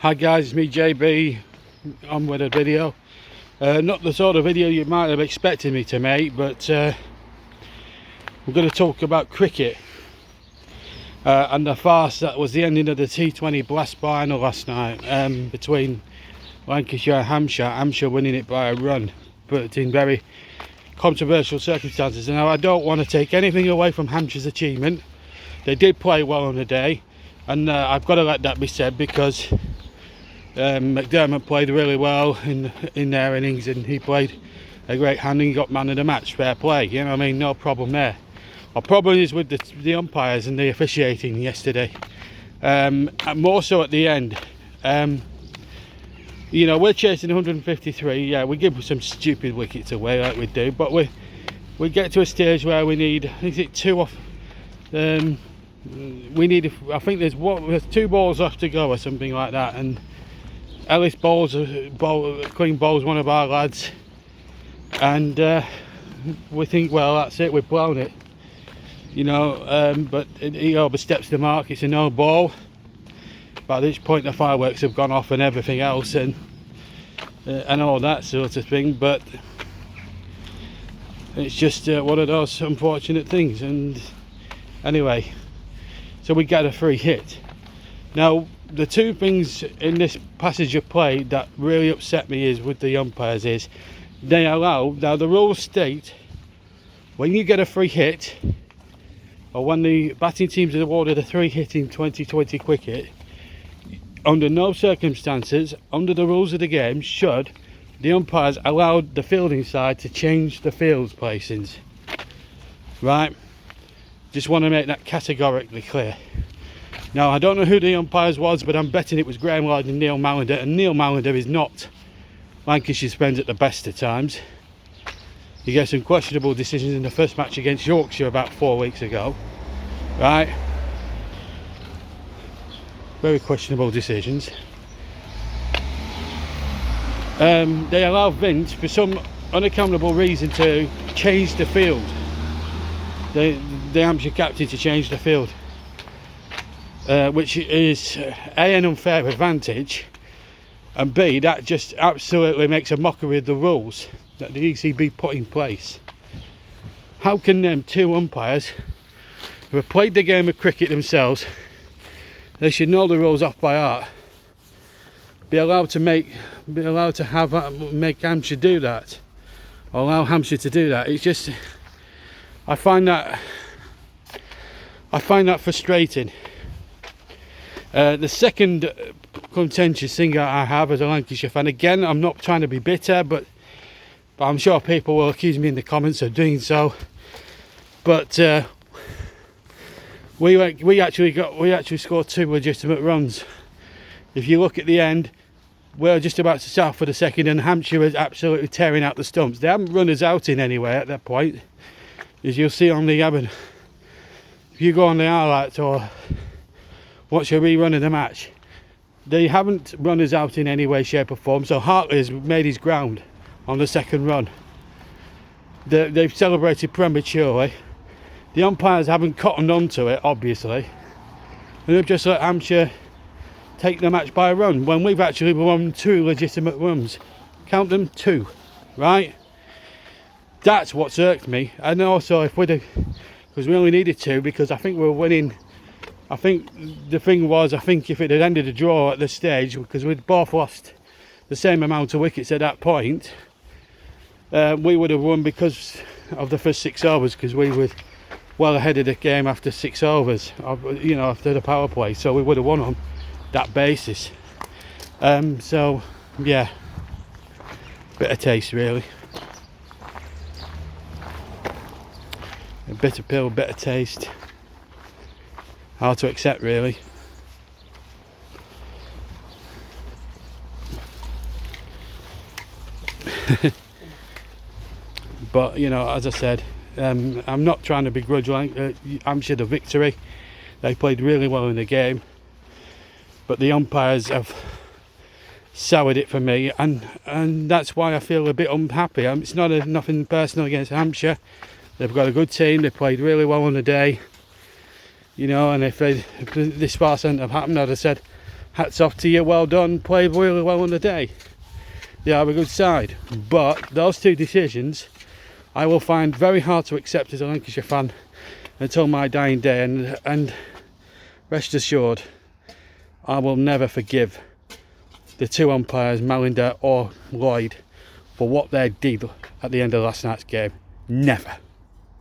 Hi guys, it's me JB. I'm with a video. Not the sort of video you might have expected me to make, but we're going to talk about cricket and the farce that was the ending of the T20 Blast final last night between Lancashire and Hampshire. Hampshire winning it by a run, but in very controversial circumstances. And now I don't want to take anything away from Hampshire's achievement. They did play well on the day, and I've got to let that be said, because McDermott played really well in their innings, and he played a great hand and he got man of the match. Fair play, you know what I mean, no problem there. Our problem is with the umpires and the officiating yesterday, and more so at the end. You know, we're chasing 153. Yeah, we give some stupid wickets away like we do, but we get to a stage where we need, is it two off? We need, I think there's 2 balls left to go or something like that, and Ellis clean bowls one of our lads, and we think, well, that's it, we've blown it, you know. But he oversteps the mark. It's a no ball. By this point the fireworks have gone off and everything else, and all that sort of thing, but it's just one of those unfortunate things. And anyway, so we get a free hit. Now, the two things in this passage of play that really upset me is with the umpires is they allow, now the rules state, when you get a free hit, or when the batting teams are awarded a free hit in 2020 cricket, under no circumstances, under the rules of the game, should the umpires allow the fielding side to change the field placings. Right? Just want to make that categorically clear. Now, I don't know who the umpires was, but I'm betting it was Graham Lloyd and Neil Mallender, and Neil Mallender is not Lancashire's friends at the best of times. He gave some questionable decisions in the first match against Yorkshire about 4 weeks ago, right? Very questionable decisions. They allow Vince, for some unaccountable reason, to change the field. The Hampshire captain to change the field. Which is A, an unfair advantage, and B, that just absolutely makes a mockery of the rules that the ECB put in place. How can them two umpires, who have played the game of cricket themselves, they should know the rules off by heart, be allowed to make Hampshire do that, or allow Hampshire to do that? It's just, I find that frustrating. The second contentious thing I have as a Lancashire fan, again, I'm not trying to be bitter, but I'm sure people will accuse me in the comments of doing so. But we actually scored 2 legitimate runs. If you look at the end, we're just about to start for the second, and Hampshire is absolutely tearing out the stumps. They haven't run us out in anyway at that point, as you'll see on the Abbon. If you go on the highlights or watch a rerun of the match, they haven't run us out in any way, shape or form. So Hartley has made his ground on the second run. They've celebrated prematurely. The umpires haven't cottoned onto it, obviously, and they've just let Hampshire take the match by a run, when we've actually won 2 legitimate runs. Count them, 2, right? That's what's irked me. And also, if we'd have, because we only needed 2, because I think we were winning. I think the thing was, I think if it had ended a draw at this stage, because we'd both lost the same amount of wickets at that point, we would have won because of the first 6 overs, because we were well ahead of the game after 6 overs, you know, after the power play, so we would have won on that basis. So yeah, bitter taste really. A bitter pill, bitter taste. Hard to accept really. But you know, as I said, I'm not trying to begrudge Hampshire the victory. They played really well in the game, but the umpires have soured it for me, and that's why I feel a bit unhappy. It's not nothing personal against Hampshire. They've got a good team. They played really well on the day. You know, and if this farce hadn't have happened, I'd have said hats off to you, well done, played really well on the day. They are a good side, but those two decisions I will find very hard to accept as a Lancashire fan until my dying day, and rest assured I will never forgive the two umpires, Malinder or Lloyd, for what they did at the end of last night's game. Never.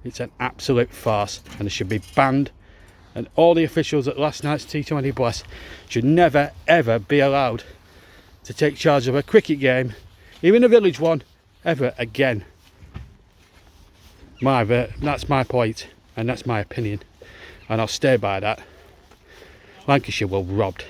It's an absolute farce and it should be banned, and all the officials at last night's T20 Blast should never ever be allowed to take charge of a cricket game, even a village one, ever again. That's my point, and that's my opinion, and I'll stay by that. Lancashire were robbed.